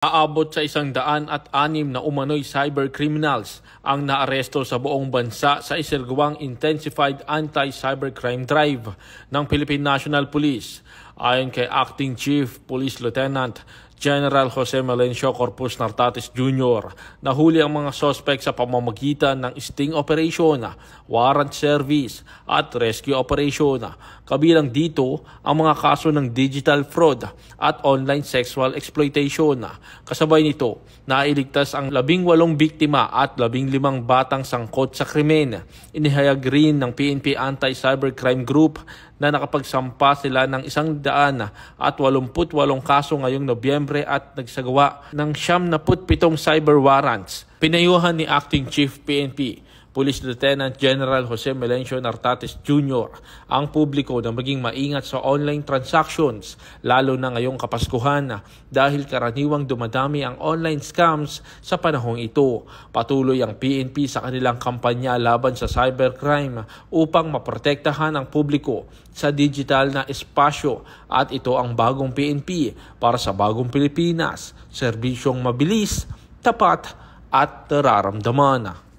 Aabot sa 106 na umano'y cybercriminals ang naaresto sa buong bansa sa isinagawang Intensified Anti-Cybercrime Drive ng Philippine National Police. Ayon kay Acting Chief Police Lieutenant General Jose Melencio Corpus Nartates Jr., nahuli ang mga sospek sa pamamagitan ng sting operation, warrant service at rescue operation. Kabilang dito ang mga kaso ng digital fraud at online sexual exploitation. Kasabay nito, nailigtas ang 18 biktima at 15 batang sangkot sa krimen. Inihayag rin ng PNP Anti-Cybercrime Group na nakapagsampa sila ng 188 kaso ngayong Nobyembre at nagsagawa ng 77 cyber warrants. Pinayuhan ni Acting Chief PNP Police Lieutenant General Jose Melencio Nartates Jr. ang publiko na maging maingat sa online transactions, lalo na ngayong Kapaskuhan dahil karaniwang dumadami ang online scams sa panahong ito. Patuloy ang PNP sa kanilang kampanya laban sa cybercrime upang maprotektahan ang publiko sa digital na espasyo, at ito ang bagong PNP para sa bagong Pilipinas, serbisyong mabilis, tapat at nararamdaman.